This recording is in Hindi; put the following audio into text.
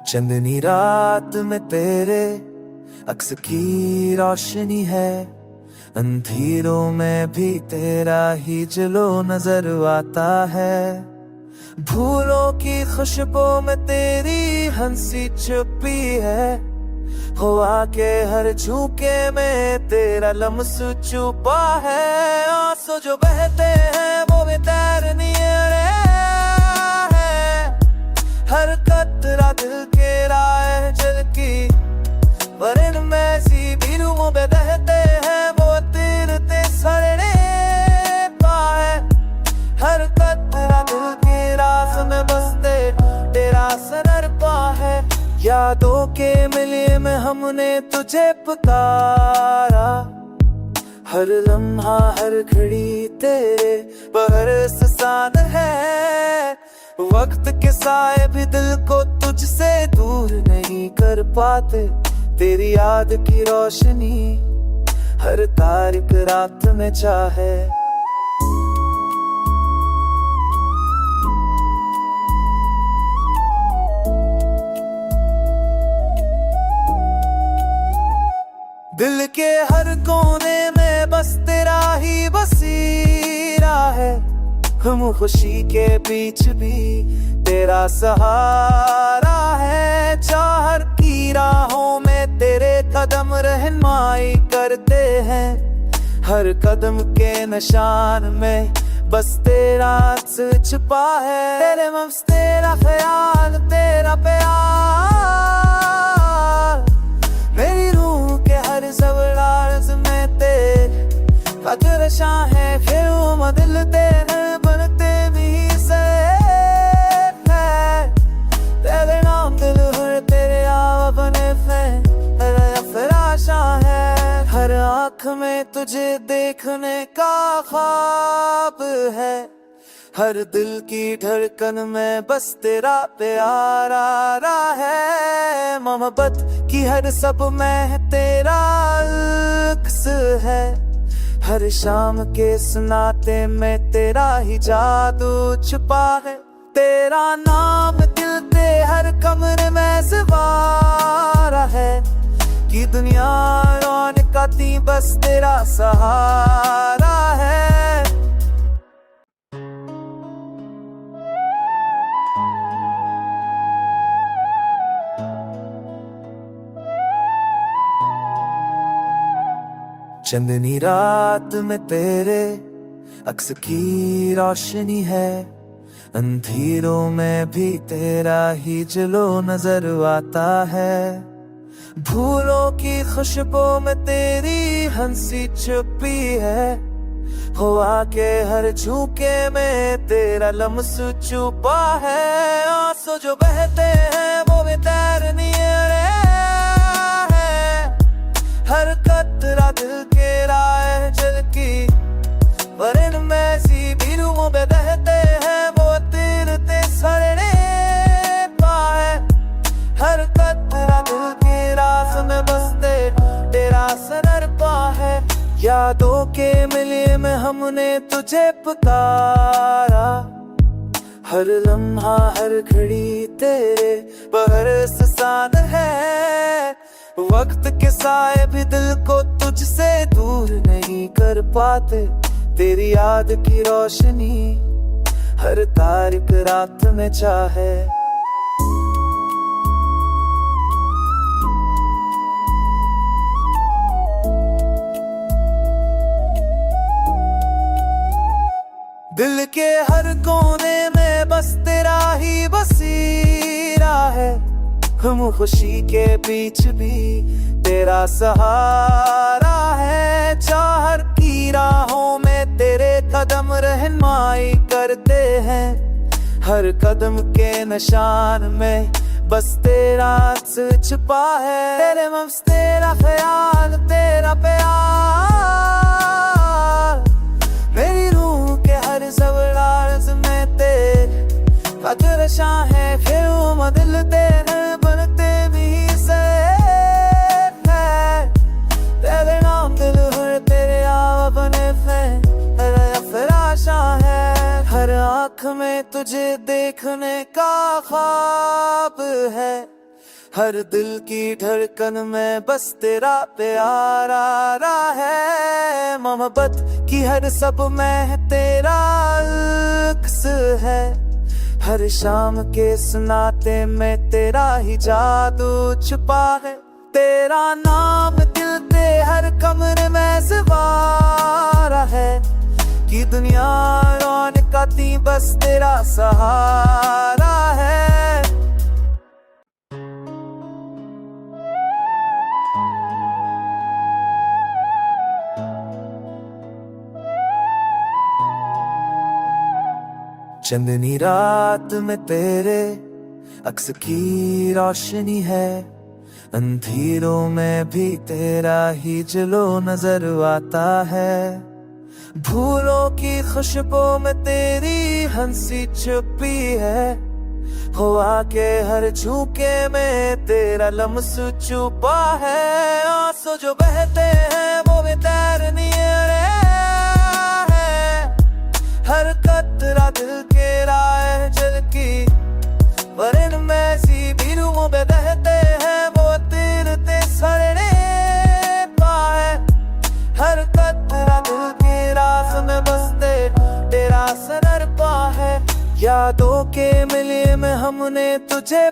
चंदनी रात में तेरे अक्स की रोशनी है, अंधेरों में भी तेरा ही जलो नजर आता है। फूलों की खुशबू में तेरी हंसी छुपी है, हवा के हर झोंके में तेरा लम्स छुपा है। आंसू जो बहते हैं वो भी तैरनी है, हर कतरा दिल के राह जल की, पर इनमें सी बिरुओं में बहते हैं वो तीरते सड़ने पाए। हर कतरा दिल के राह में बसते तेरा सनर पा है। यादों के मिले में हमने तुझे पुकारा, हर लम्हा हर घड़ी तेरे बरस सान है। वक्त के साए भी दिल को तुझसे दूर नहीं कर पाते, तेरी याद की रोशनी हर तारीख रात में चाहे। दिल के हर कोने में बस तेरा ही बसीरा है, हम खुशी के बीच भी तेरा सहारा है। चाहर की राहों में तेरे कदम रहनुमाई करते हैं, हर कदम के निशान में बस तेरा अक्स छुपा है। तेरे मफ्स तेरा ख्याल तेरा प्यार, मेरी रूह के हर ज़वराज़ में तेरे कदरशा है। फिर वो दिल तेरे बनते भी से है, तेरे नाम दिल हर तेरे अपने फराशा है। हर आँख में तुझे देखने का ख्वाब है, हर दिल की धड़कन में बस तेरा प्यार आ रहा है। मोहब्बत की हर सब में तेरा अक्स है, हर शाम के सुनाते में तेरा ही जादू छुपा है। तेरा नाम दिल के हर कमरे में सवारा है, कि दुनिया रौनक आती बस तेरा सहारा है। चंदनी रात में तेरे अक्स की रोशनी है, अंधेरों में भी तेरा ही जलो नजर आता है। फूलों की खुशबू में तेरी हंसी छुपी है, हवा के हर झोंके में तेरा लम्स छुपा है। आंसू जो बहते हैं वो भी तैरनी है, हर कतरा दिल के राह जल की, पर इनमें सी बिरुओं में बहते हैं वो तीरते सड़ने पाए। हर कतरा दिल के राह में बसते तेरा सनर पा है। यादों के मिले में हमने तुझे पुकारा, हर लम्हा हर घड़ी तेरे बरस सान है। वक्त के साए भी दिल को तुझसे दूर नहीं कर पाते, तेरी याद की रोशनी हर तारीख रात में चाहे। दिल के हर कोने में बस तेरा ही बसीरा है, हम खुशी के बीच भी तेरा सहारा है। चाहर की राहों में तेरे कदम रहनुमाई करते हैं, हर कदम के निशान में बस तेरा अक्स छुपा है। तेरे मफ्स तेरा ख्याल तेरा प्यार, मेरी रूह के हर ज़वराज़ में तेरे कदरशा है। फिर वो दिल तेरे बनते भी से है, तेरे नाम दिल हर तेरे अपने फराशा है। हर आँख में तुझे देखने का ख्वाब है, हर दिल की धड़कन में बस तेरा प्यार आ रहा है। मोहब्बत की हर सब में तेरा अक्स है। हर शाम के सुनाते में तेरा ही जादू छुपा है। तेरा नाम दिल के हर कमरे में सवारा है कि दुनिया रौनक आती बस तेरा सहारा है। चंदनी रात में तेरे अक्स की रोशनी है। अंधेरों में भी तेरा ही जलो नजर आता है। फूलों की खुशबू में तेरी हंसी छुपी है। हवा के हर झोंके में तेरा लम्स छुपा है। आंसू जो बहते हैं वो भी तैरनी है। हर कतरा दिल के राह जल की वरन में सी बीरूं में बहते हैं वो तीरते सड़ने पाए। हर कतरा दिल के रास में बसते तेरा सनर पा है। यादों के मिलिए में हमने तुझे